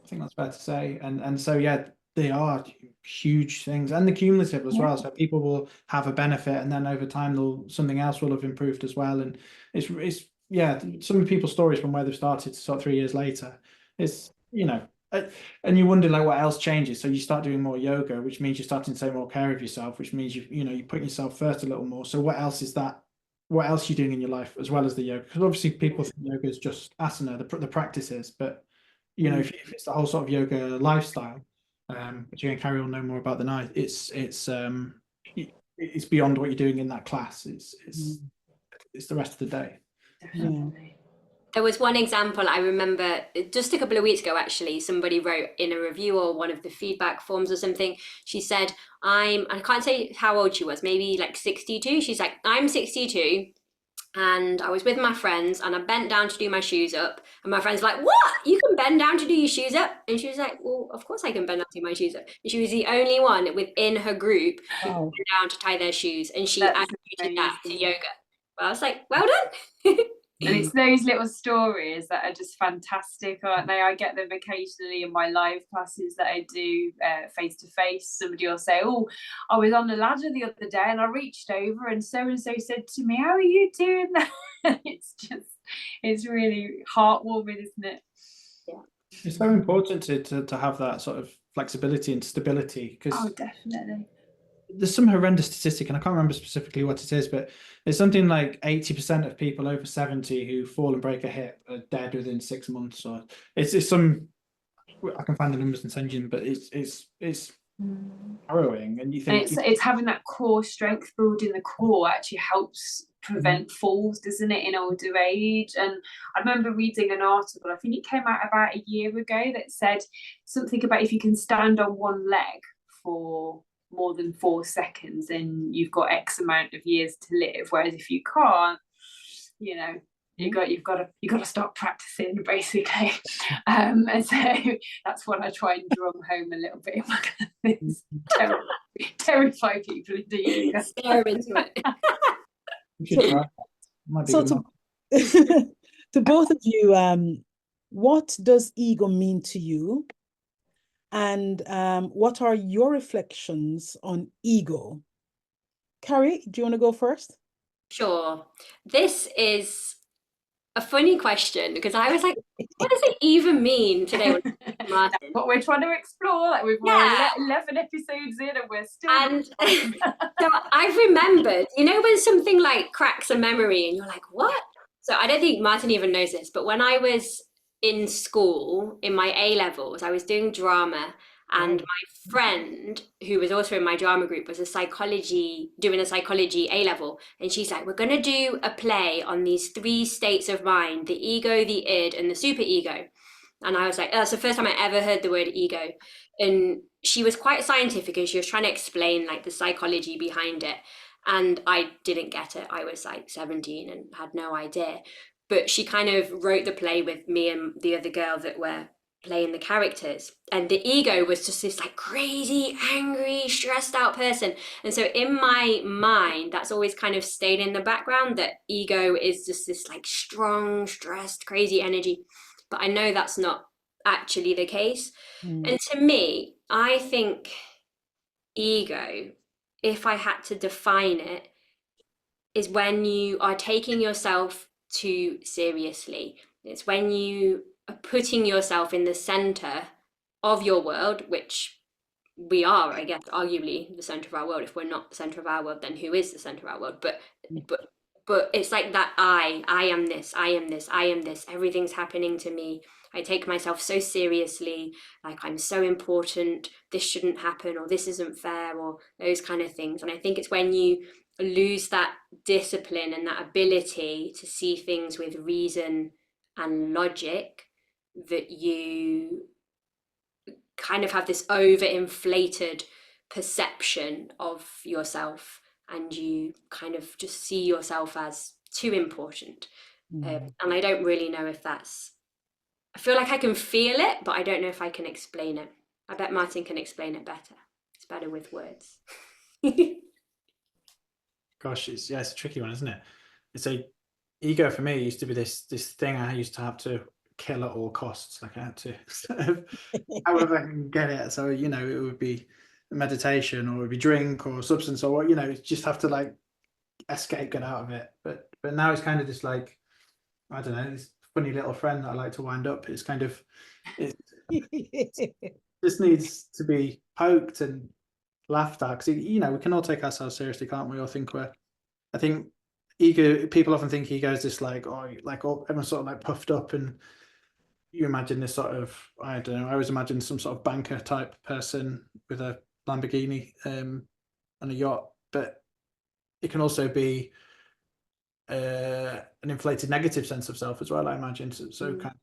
think that's fair to say. And so yeah, they are huge things, and the cumulative as well. So people will have a benefit, and then over time something else will have improved as well. And it's yeah, some of people's stories from where they've started to sort of 3 years later, it's, you know, and you wonder like what else changes. So you start doing more yoga, which means you're starting to take more care of yourself, which means you're putting yourself first a little more. So what else is that? What else are you doing in your life as well as the yoga? Because obviously people think yoga is just asana, the practices, but you know, if it's the whole sort of yoga lifestyle, which again Carrie will know more about than I, it's beyond what you're doing in that class. It's the rest of the day. definitely. There was one example I remember just a couple of weeks ago, actually, somebody wrote in a review or one of the feedback forms or something. She said, I can't say how old she was, maybe like 62. She's like, I'm 62 and I was with my friends and I bent down to do my shoes up. And my friend's like, what? You can bend down to do your shoes up? And she was like, well, of course I can bend down to do my shoes up. And she was the only one within her group who bent down to tie their shoes. And she attributed that to yoga. Well, I was like, well done. And it's those little stories that are just fantastic, aren't they? I get them occasionally in my live classes that I do face to face. Somebody will say, oh, I was on the ladder the other day and I reached over and so said to me, how are you doing that? It's really heartwarming, isn't it? Yeah. It's so important to have that sort of flexibility and stability, because definitely. There's some horrendous statistic, and I can't remember specifically what it is, but there's something like 80% of people over 70 who fall and break a hip are dead within 6 months. Or it's some, I can find the numbers and send you them, but it's harrowing. And you think it's having that core strength, building the core actually helps prevent falls, doesn't it, in older age? And I remember reading an article, I think it came out about a year ago, that said something about if you can stand on one leg for more than 4 seconds, then you've got X amount of years to live. Whereas if you can't, you know, you've got to start practicing, basically. And so that's what I try and drum home a little bit in my classes. Terrify people into yoga. Stare into it. you should try. Might be So good to mark. to both of you, what does ego mean to you? And what are your reflections on ego? Carrie, do you want to go first? Sure. This is a funny question because I was like, what does it even mean today? When Martin? What we're trying to explore, like we're Yeah. 11 episodes in and we're still And so I've remembered, you know, when something like cracks a memory and you're like, what? So I don't think Martin even knows this, but when I was in school, in my A levels, I was doing drama, and my friend, who was also in my drama group, was doing a psychology A level. And she's like, we're going to do a play on these 3 states of mind, the ego, the id, and the super ego. And I was like, that's the first time I ever heard the word ego. And she was quite scientific and she was trying to explain like the psychology behind it. And I didn't get it. I was like 17 and had no idea. But she kind of wrote the play with me and the other girl that were playing the characters. And the ego was just this like crazy, angry, stressed out person. And so in my mind, that's always kind of stayed in the background, that ego is just this like strong, stressed, crazy energy. But I know that's not actually the case. And to me, I think ego, if I had to define it, is when you are taking yourself too seriously. It's when you are putting yourself in the center of your world, which we are, I guess, arguably the center of our world. If we're not the center of our world, then who is the center of our world? But it's like that I am this, I am this, I am this, everything's happening to me. I take myself so seriously, like I'm so important, this shouldn't happen, or this isn't fair, or those kind of things. And I think it's when you lose that discipline and that ability to see things with reason and logic that you kind of have this overinflated perception of yourself, and you kind of just see yourself as too important. And I don't really know if that's, I feel like I can feel it, but I don't know if I can explain it. I bet Martin can explain it better. It's better with words. Gosh, it's a tricky one, isn't it? It's a ego for me used to be this thing I used to have to kill at all costs. Like I had to sort of, however I can get it. So, you know, it would be meditation, or it would be drink or substance, or what, you know, just have to like escape, get out of it. But now it's kind of just like, I don't know, this funny little friend that I like to wind up. It's kind of, it just needs to be poked and laughed at, because, you know, we can all take ourselves seriously, can't we? Or think I think ego, people often think ego is this like, oh, like everyone's sort of like puffed up, and you imagine this sort of, I don't know, I always imagine some sort of banker type person with a Lamborghini and a yacht. But it can also be an inflated negative sense of self as well, I imagine. So kind of,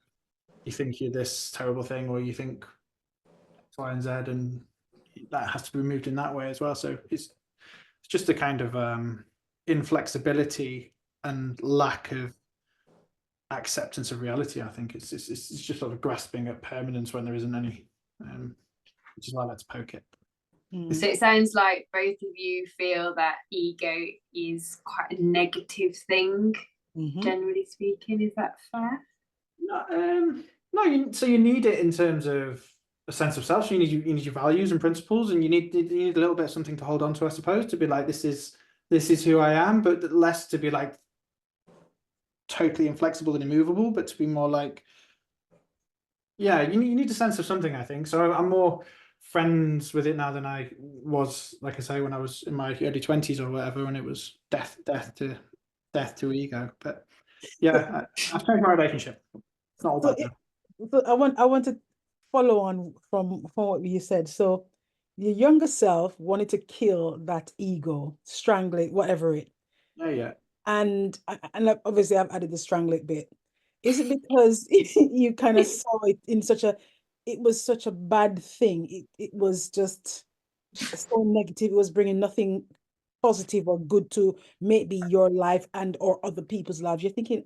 you think you're this terrible thing, or you think X, Y, and Z, and that has to be removed in that way as well. So it's just a kind of inflexibility and lack of acceptance of reality. I think it's just sort of grasping at permanence when there isn't any, which is why I like to poke it. So it sounds like both of you feel that ego is quite a negative thing, generally speaking. Is that fair? No, so you need it in terms of a sense of self. So you need your values and principles, and you need a little bit of something to hold on to, I suppose, to be like, this is who I am, but less to be like totally inflexible and immovable, but to be more like, yeah, you need a sense of something, I think. So I'm more friends with it now than I was, like I say, when I was in my early 20s or whatever, when it was death to ego. But yeah, I've changed my relationship. It's not all bad now. So I want to follow on from what you said. So your younger self wanted to kill that ego, strangle it, whatever it. Yeah. And obviously I've added the strangle it bit. Is it because you kind of saw it in it was such a bad thing? It was just so negative. It was bringing nothing positive or good to maybe your life and or other people's lives. You're thinking,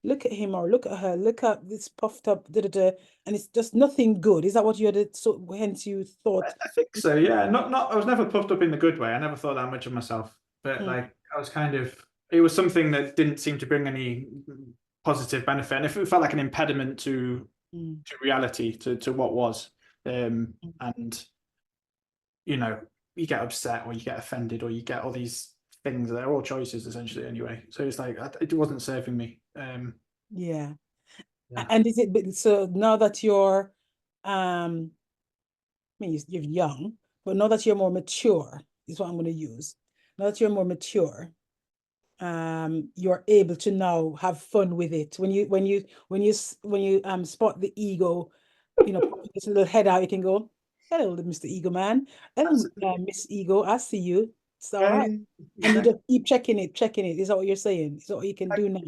look at him or look at her, look at this puffed up, and it's just nothing good. Is that what you had? So hence you thought? I think so. Yeah. Not. I was never puffed up in the good way. I never thought that much of myself. But like, I was kind of it was something that didn't seem to bring any positive benefit, and it felt like an impediment to reality, to what was. And you know, you get upset or you get offended or you get all these things. They're all choices essentially anyway. So it's like it wasn't serving me. Yeah. Yeah. And is it so now that you're I mean you're young, but now that you're more mature is what I'm going to use. Now that you're more mature, you're able to now have fun with it. When you spot the ego, you know, pop this little head out, you can go, hello, Mr. Ego Man. Hello, Miss Ego, I see you. It's all right. And you just keep checking it. Is that what you're saying? Is that what you can do now?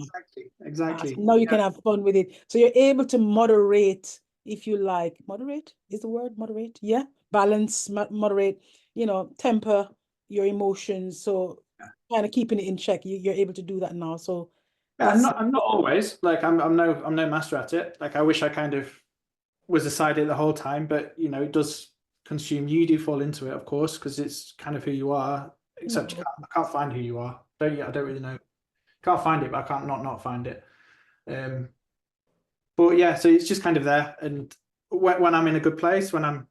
Exactly. So now you can have fun with it. So you're able to moderate, if you like. Moderate is the word, moderate. Yeah. Balance, moderate, you know, temper your emotions. So kind of keeping it in check. You're able to do that now. So Yeah, that's I'm not always like I'm no master at it. Like I wish I kind of was aside it the whole time, but you know, it does consume you. You do fall into it, of course, because it's kind of who you are. Except I can't find who you are. I don't really know. Can't find it, but I can't not find it. But yeah, so it's just kind of there. And when I'm in a good place, when I'm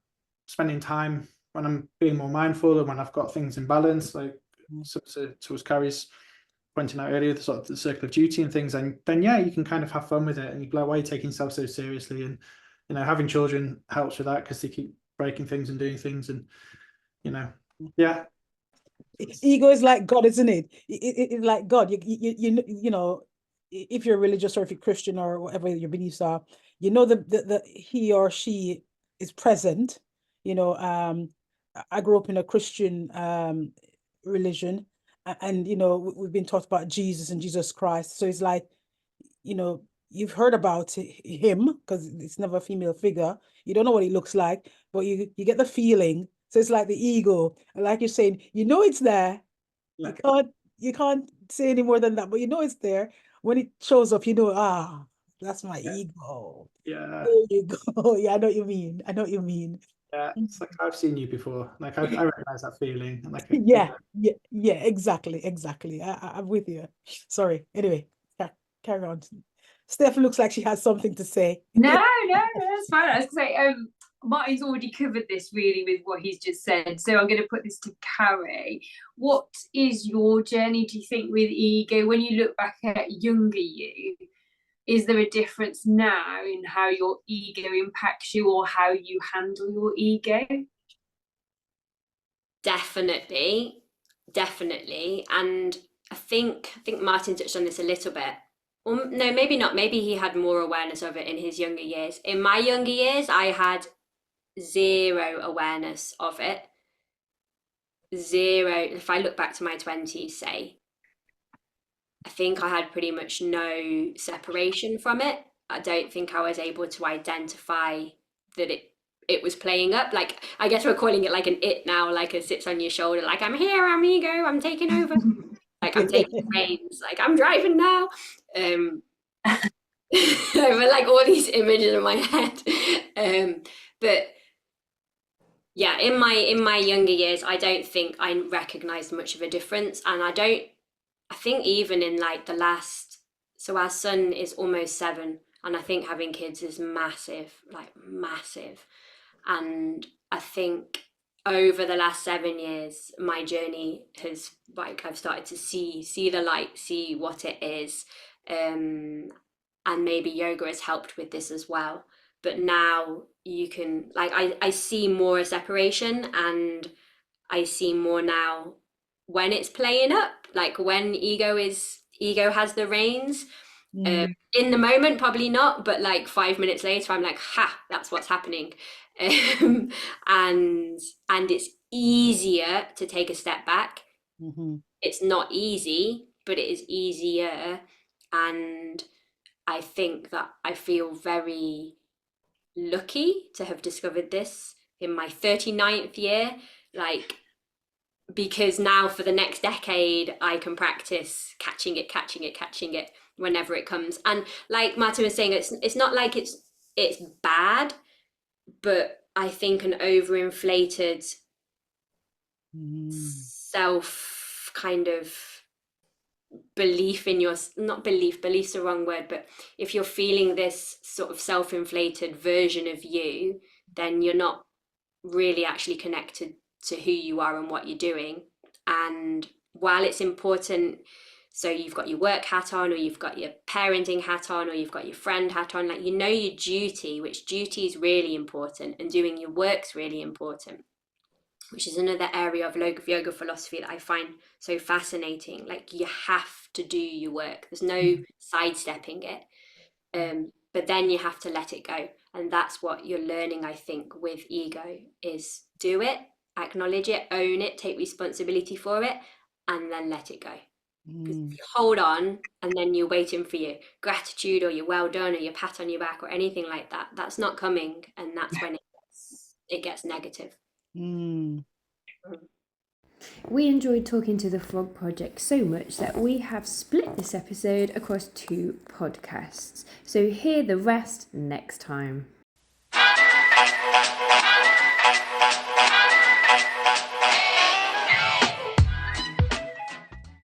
spending time, when I'm being more mindful, and when I've got things in balance, like towards Carrie's pointing out earlier, the sort of the circle of duty and things, and then yeah, you can kind of have fun with it, and you go away taking yourself so seriously. And you know, having children helps with that because they keep breaking things and doing things, and you know, yeah. Ego is like God, isn't it? It's like God. You know, if you're religious or if you're Christian or whatever your beliefs are, you know the he or she is present. You know, I grew up in a Christian religion, and you know we've been taught about Jesus and Jesus Christ. So it's like, you know, you've heard about him because it's never a female figure. You don't know what he looks like, but you get the feeling. So it's like the ego, and like you're saying, you know it's there. Yeah. You can't say any more than that, but you know it's there. When it shows up, you know, that's my ego. Yeah. There you go. Yeah, I know what you mean. I know what you mean. Yeah, it's like I've seen you before. Like I recognize that feeling. And like Yeah, exactly. I'm with you. Sorry. Anyway, carry on. Steph looks like she has something to say. No, that's fine. I was gonna say, Martin's already covered this really with what he's just said. So I'm going to put this to Carrie. What is your journey, do you think, with ego? When you look back at younger you, is there a difference now in how your ego impacts you or how you handle your ego? Definitely. And I think Martin touched on this a little bit. Or no, maybe not. Maybe he had more awareness of it in his younger years. In my younger years, I had zero awareness of it. Zero. If I look back to my 20s, say, I think I had pretty much no separation from it. I don't think I was able to identify that it was playing up. Like, I guess we're calling it like an it now, like it sits on your shoulder, like I'm here, I'm ego, I'm taking over. Like I'm taking reins, like I'm driving now. But like all these images in my head. But yeah, in my younger years, I don't think I recognized much of a difference. And I think even in like the last, so our son is almost 7, and I think having kids is massive, like massive. And I think over the last 7 years, my journey has, like, I've started to see the light, see what it is. And maybe yoga has helped with this as well. But now you can, like, I see more separation, and I see more now when it's playing up, like when ego has the reins. In the moment, probably not, but like 5 minutes later, I'm like, ha, that's what's happening. And it's easier to take a step back. It's not easy, but it is easier. And I think that I feel very lucky to have discovered this in my 39th year, like, because now for the next decade I can practice catching it whenever it comes. And like Martin was saying, it's not like it's bad, but I think an overinflated self kind of belief in your, not belief, belief's the wrong word, but if you're feeling this sort of self-inflated version of you, then you're not really actually connected to who you are and what you're doing. And while it's important, so you've got your work hat on, or you've got your parenting hat on, or you've got your friend hat on, like, you know, your duty, which duty is really important, and doing your work's really important, which is another area of yoga philosophy that I find so fascinating. Like, you have to do your work. There's no sidestepping it. But then you have to let it go. And that's what you're learning, I think, with ego, is do it, acknowledge it, own it, take responsibility for it, and then let it go. Because if you hold on and then you're waiting for your gratitude or your well done or your pat on your back or anything like that, that's not coming. And that's when it gets negative. We enjoyed talking to the Frog Project so much that we have split this episode across 2 podcasts. So hear the rest next time.